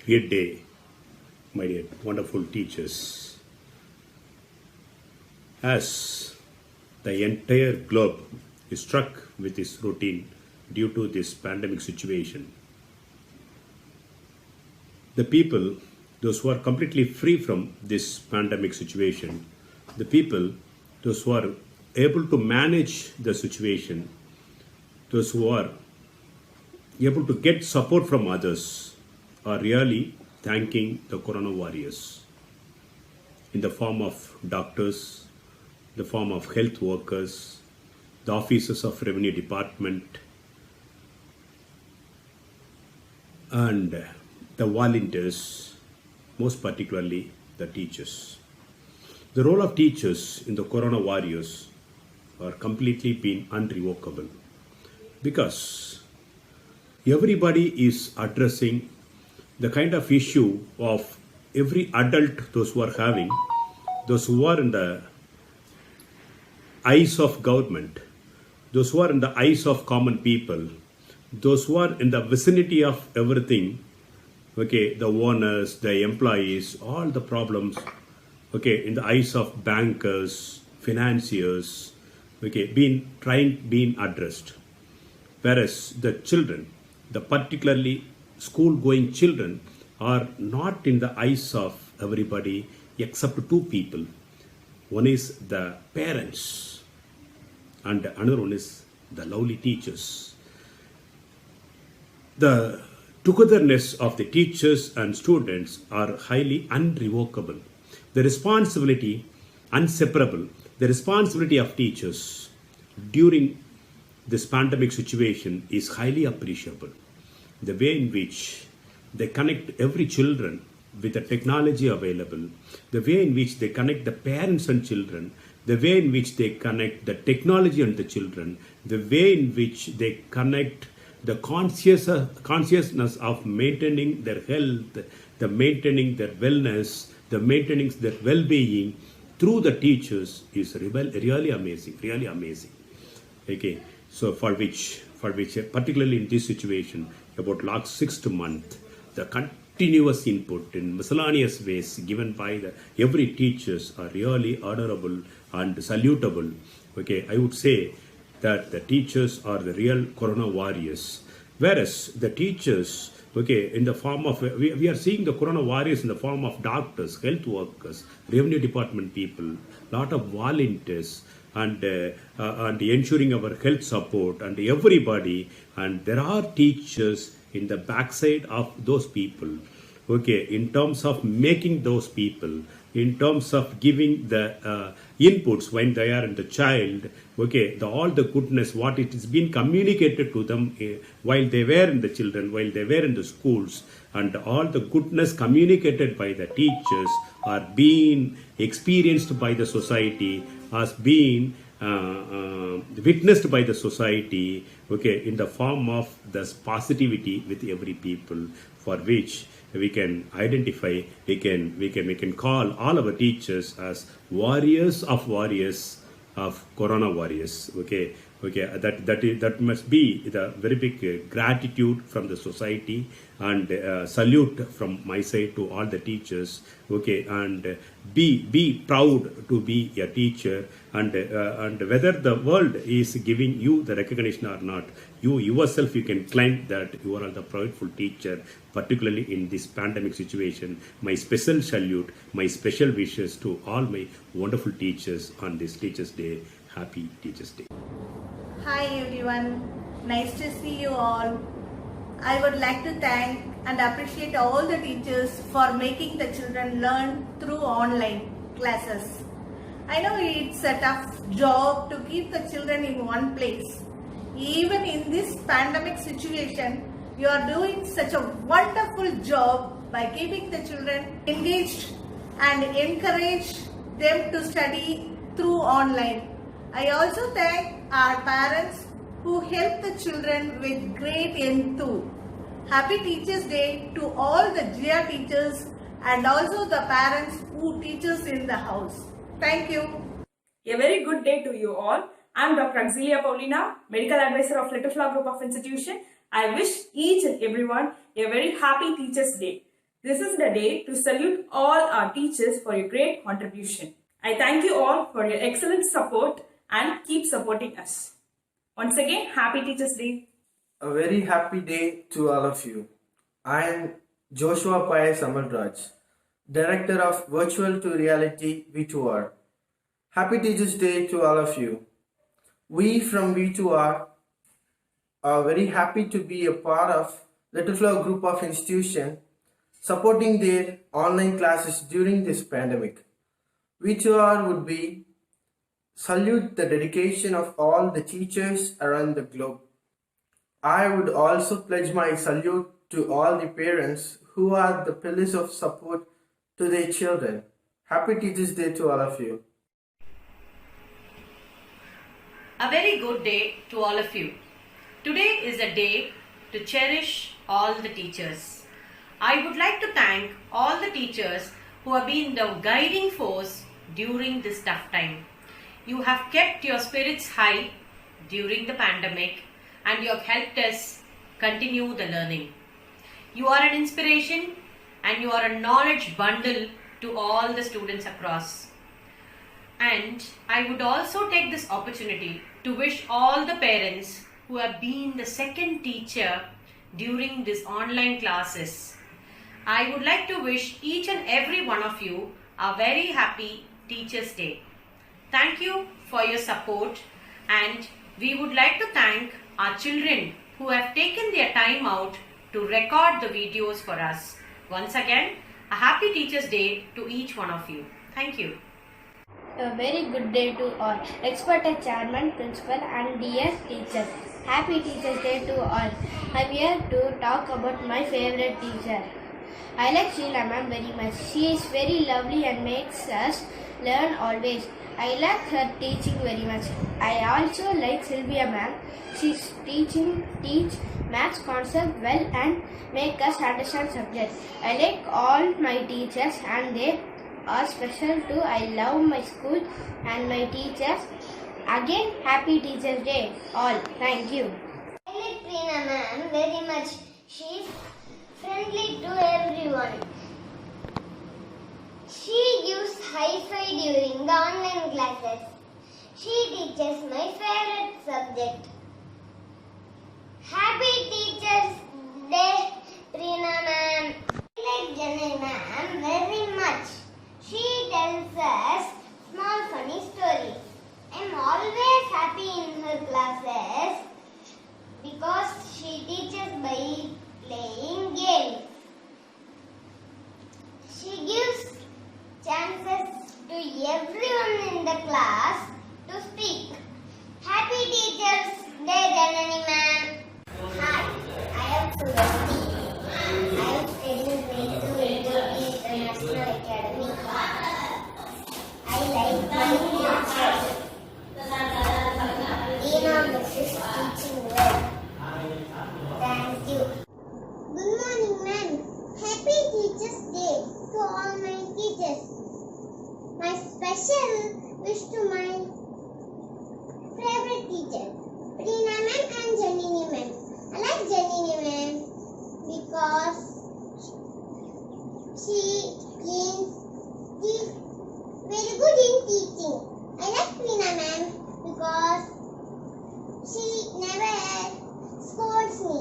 Great day, my dear wonderful teachers. As the entire globe is struck with this routine due to this pandemic situation, the people, those who are completely free from this pandemic situation, the people, those who are able to manage the situation, those who are able to get support from others, are really thanking the Corona warriors in the form of doctors, the form of health workers, the officers of revenue department, and the volunteers, most particularly the teachers. The role of teachers in the Corona warriors are completely been unrevocable because everybody is addressing the kind of issue of every adult, those who are having, those who are in the eyes of government, those who are in the eyes of common people, those who are in the vicinity of everything, okay, the owners, the employees, all the problems, okay, in the eyes of bankers, financiers, okay, being addressed. Whereas the children, the particularly school-going children, are not in the eyes of everybody except two people. One is the parents, and another one is the lovely teachers. The togetherness of the teachers and students are highly unrevocable. The responsibility, inseparable, the responsibility of teachers during this pandemic situation is highly appreciable. The way in which they connect every children with the technology available, the way in which they connect the parents and children, the way in which they connect the technology and the children, the way in which they connect the consciousness of maintaining their health, the maintaining their wellness, the maintaining their well-being through the teachers is really amazing, really amazing. Okay, so for which particularly in this situation, about last 6 months, the continuous input in miscellaneous ways given by every teachers are really honorable and salutable. Okay, I would say that the teachers are the real Corona warriors, whereas the teachers, okay, in the form of, we are seeing the Corona warriors in the form of doctors, health workers, revenue department people, lot of volunteers, and ensuring our health support and everybody, and there are teachers in the backside of those people, okay, in terms of making those people, in terms of giving the inputs when they are in the child, okay, all the goodness what it is being communicated to them while they were in the children, while they were in the schools, and all the goodness communicated by the teachers are being experienced by the society, as being witnessed by the society, okay, in the form of this positivity with every people, for which we can identify, we can call all our teachers as warriors of Corona warriors. Okay, that must be the very big gratitude from the society, and salute from my side to all the teachers. Okay, and be proud to be a teacher, and whether the world is giving you the recognition or not, you yourself, you can claim that you are the proudful teacher, particularly in this pandemic situation. My special salute, my special wishes to all my wonderful teachers on this Teachers Day. Happy Teachers Day. Hi everyone, nice to see you all. I would like to thank and appreciate all the teachers for making the children learn through online classes. I know it's a tough job to keep the children in one place. Even in this pandemic situation, you are doing such a wonderful job by keeping the children engaged and encourage them to study through online. I also thank our parents who help the children with great enthusiasm. Happy Teachers Day to all the GIA teachers and also the parents who teach us in the house. Thank you. A very good day to you all. I am Dr. Auxilia Paulina, Medical Advisor of Little Flower Group of Institution. I wish each and everyone a very happy Teachers Day. This is the day to salute all our teachers for your great contribution. I thank you all for your excellent support and keep supporting us. Once again, Happy Teachers Day. A very happy day to all of you. I am Joshua Pai Samalraj, Director of Virtual to Reality V2R. Happy Teachers Day to all of you. We from V2R are very happy to be a part of Little Flower Group of Institutions supporting their online classes during this pandemic. V2R would be salute the dedication of all the teachers around the globe. I would also pledge my salute to all the parents who are the pillars of support to their children. Happy Teachers Day to all of you. A very good day to all of you. Today is a day to cherish all the teachers. I would like to thank all the teachers who have been the guiding force during this tough time. You have kept your spirits high during the pandemic and you have helped us continue the learning. You are an inspiration and you are a knowledge bundle to all the students across. And I would also take this opportunity to wish all the parents who have been the second teacher during these online classes. I would like to wish each and every one of you a very happy Teachers Day. Thank you for your support, and we would like to thank our children who have taken their time out to record the videos for us. Once again, a happy Teachers Day to each one of you. Thank you. A very good day to all. Respected Chairman, Principal and dear teachers. Happy Teachers Day to all. I am here to talk about my favorite teacher. I like Sheila ma'am very much. She is very lovely and makes us learn always. I like her teaching very much. I also like Sylvia ma'am. She's teach maths concept well and make us understand subject. I like all my teachers and they are special too. I love my school and my teachers. Again, Happy Teachers Day all. Thank you. I like Preena ma'am very much. She is friendly to everyone. She gives hi-fi during the online classes. She teaches my favorite subject. Happy Teachers Day, Preena ma'am. I like Janai ma'am very much. She tells us small funny stories. I am always happy in her classes because she teaches by playing games. She gives chances to everyone in the class to speak. Happy Teachers Day, Janani ma'am. Hi, I am Sugandhi. I am studying grade 2 in Jyoti International Academy. I like my teachers. Deena Mrs. teaching well. Thank you. Good morning, ma'am. Happy Teachers Day to all my teachers. My special wish to my favorite teacher, Preena ma'am and Janini ma'am. I like Janini ma'am because she is very good in teaching. I like Preena ma'am because she never scolds me.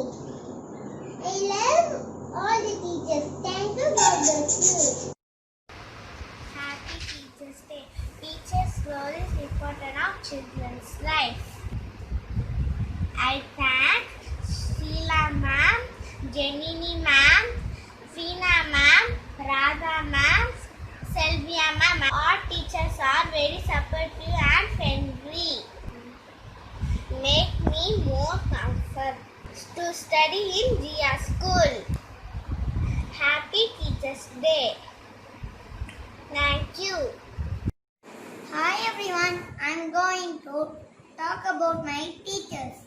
I love all the teachers. Thank you, God bless you. Happy Teachers Day. Teachers' role is important of children's life. I thank Sheila ma'am, Janini ma'am, Preena ma'am, Radha ma'am, Sylvia ma'am. All teachers are very supportive and friendly. Make me more comfort to study in Jia School. Happy Teachers Day. Thank you. Hi everyone. I'm going to talk about my teachers.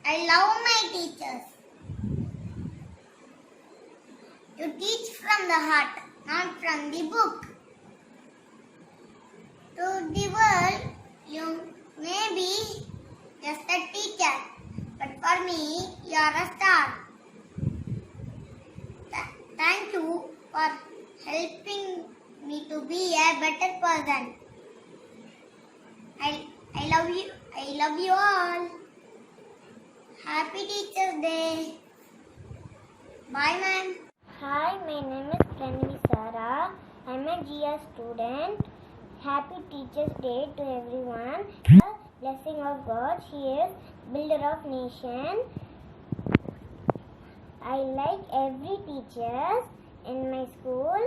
I love my teachers. You teach from the heart, not from the book. To the world, you may be just a teacher, but for me, you are a star. person. I love you. I love you all. Happy Teachers Day. Bye, ma'am. Hi, my name is Pranvi Sara. I'm a GS student. Happy Teachers Day to everyone. The blessing of God. She is builder of nation. I like every teacher in my school,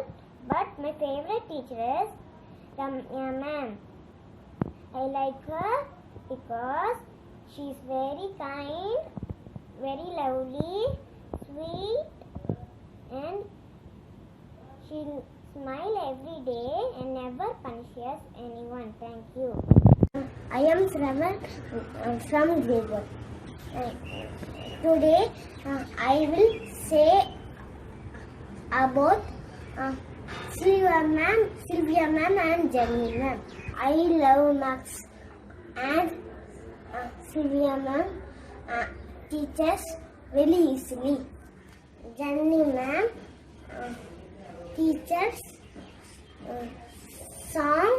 but my favorite teacher is Ramya ma'am. I like her because she is very kind, very lovely, sweet, and she smiles every day and never punishes anyone. Thank you. I am from Gregor. Today I will say about Sylvia ma'am and Jenny ma'am. I love Max and Sylvia ma'am teaches very easily. Jenny ma'am teaches song,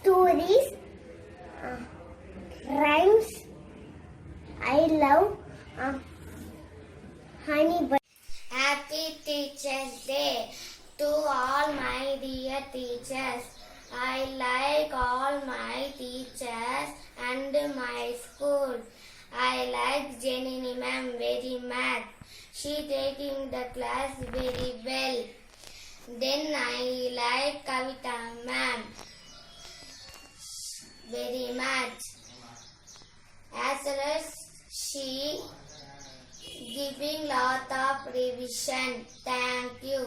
stories, rhymes. I love Honey Bunny. Happy Teachers Day to all my dear teachers. I like all my teachers and my school. I like Jenny ma'am very much. She taking the class very well. Then I like Kavita ma'am very much. As well as she giving lot of revision. Thank you.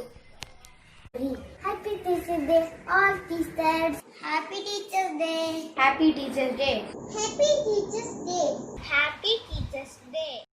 Happy Teachers Day, all teachers. Happy Teachers Day. Happy Teachers Day. Happy Teachers Day. Happy Teachers Day.